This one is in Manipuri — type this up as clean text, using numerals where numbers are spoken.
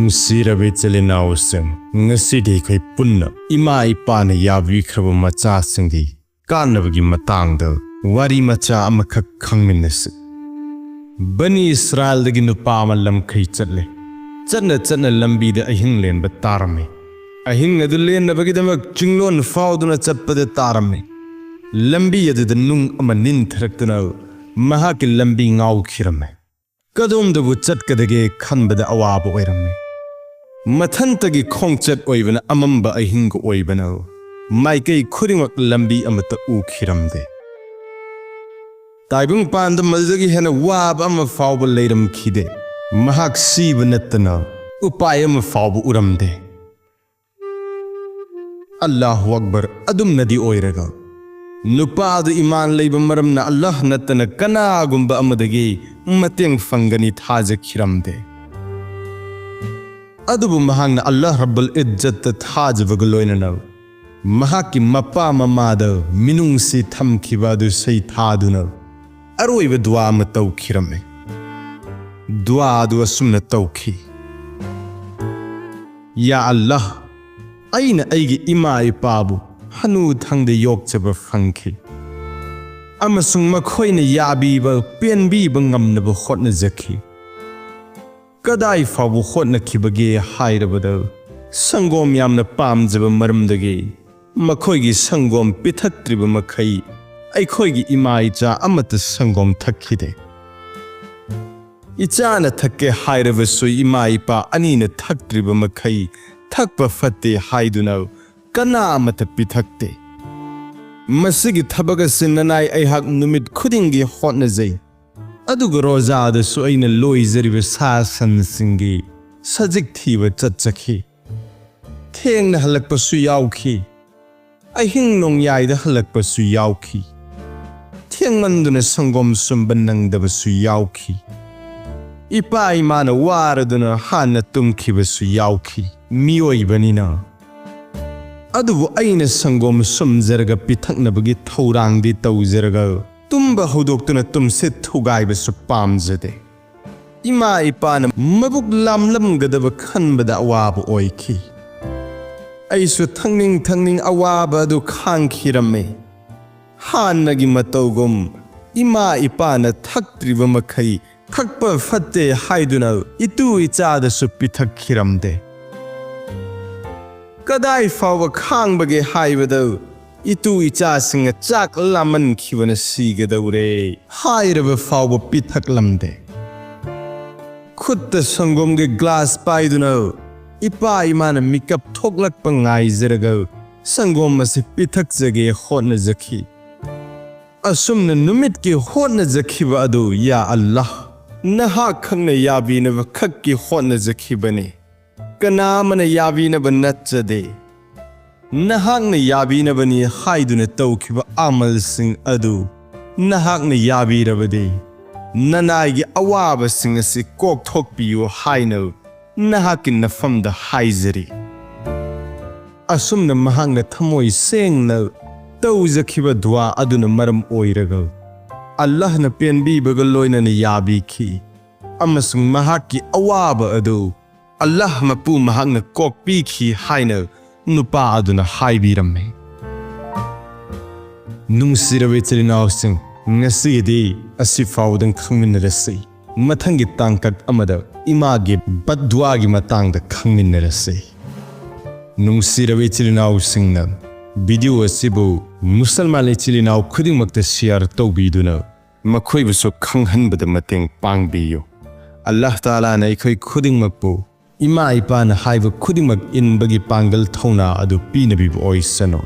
Nungsirabe Chelinausing, Nasidi Kai Punna, Ima-Ipana Yabikhraba Machasingi Kanaba Matangda, Wari Macha Amakhakhnajariba. Bani Israel the Ginupama Lam Kaitle. Chana Lambi the Ahinglen but Tarame. Ahing the lane of Agidamak Jinglon Fauduna Chapa the Tarame. Lambi the Nung Amanin Traktanal, Mahaki Lambi Ngau Kirame. Kadum the Wutsatka the gay Kanba the Awab Oirame. Matantagi Kongchat Oivan Amamba Ahing Oibanal. Maike Khudingmak Lambi Amata Ukiramde. Taibung Pan the Mazagi Hena Wab Ama Fauba Ladam Kide. Mahak Siba Netana, Upayam Fauba Uramde. Allahu Akbar, Adum Nadi Oiraga. Nupa the Iman Labor Maramna Allah Natana Kana Gumba Amadagi, Mateng Fangani Haijakhriba. Adubu Mahang Allah Rabbal Izzat the Haijakhriba. Mahaki Mapa Mamada, Minungsi Tamkibadu say Taduna. Aroi with Dwa Matawkhirame. Dua do Sumna Tawki. Ya Allah, Aina Aigi Imai Pabu, Hanu Tang the Yokchaba Funky. Amasung Makoina Yabiba, PNB Bangam Nabo Hotnasi. Kadai Fabu Hotnakibage Haiba, Sangom Yamna Palms of a Maramdagi, Makoigi Sangom Pitakriba Makai, eikhoi Imaija Amata Sangom Takide. Ichana Take Hairava Sui Imaipa Anina Takriba Makai, Takpa Fate Haidunau, Kana Amata Pitakte. Masigi Tabagasin Nanai Aihak Numid Khudingi Hotnasi. Aduga Rosa the Suina Louminnasi Sasan Singi, Sajiktiva Chatsaki. Tang the Halakpa Suyauki. I hing nong yai the Halakpa Suyauki. Tiang Manduna Sangom Sumbanang the Suyauki. Ipa Imana Waraduna Hana Tumkiba Suyauki, Mioi Banina. Adu Aina Sangom Sum Zerga Pitaknabagi Thoudang di Tau Zerga. Tumba Hodokuna Tum sit Thugaiba Supam Zede. Ima Ipana Mabuk Lam Gadava Kanbada Awab Oiki. Aisu Tangning Awaba do Kankirame. Hanagi Matogum. Ima Ipana Takriva Makai. Takpa Fate Haidunal. Itu Ichada Supitakiramde. Kadai Fawa Kangbage Haibado. Itu Icha sing a Jack Laman Kivana Sigadore. Hairava Fawa Pitaklamde. Kut the Sangom ge glass Paidunal. Ipa Imana Mikap Toglak Pangai Zerago. Sangom Masi Pitakzage Hotnasi. Asumna Numitki Hotnasi Adu, Ya Allah. Nahakana Yabina Vakaki Hotnasi. Kanamana Yabina Banatjade. Nahakna Yabina Bani Haiduna Tawkiba Amal Sing Adu. Nahakna Yabirabade. Nanagi Awaba Sing a sick cock Pabiyu.ALLAH. Nahakin Nafam the Haijari. Asumna Mahanga Tamoi saying no. Thoudang Dua Aduna Maram Oirago. Allah na PNB Bagaloina na Yabiki. Amasung Mahaki Awaba Adu. Allah Mapu Mahanga Kok Piki Haino. Nupa Aduna Haibirame. Nungsirabe Chelinausing, Nasidi, Asifaudan Khudingmak. Matangi Tangkat Amada, Imagi, Badwagi Matangda Khudingmak. Nungsirabe Chelinausing na. Video Asibu, Musalmani Chelinau Khudingmak the share Tobiduna. Makhoi so Khanghan but the Matang Pangbiyu. Allah Ta'ala na eikhoi Khudingmakpu. Ima Ipana Haiba Khudingmak in Bagi Pangal Thona Adu Pinabi Oisano.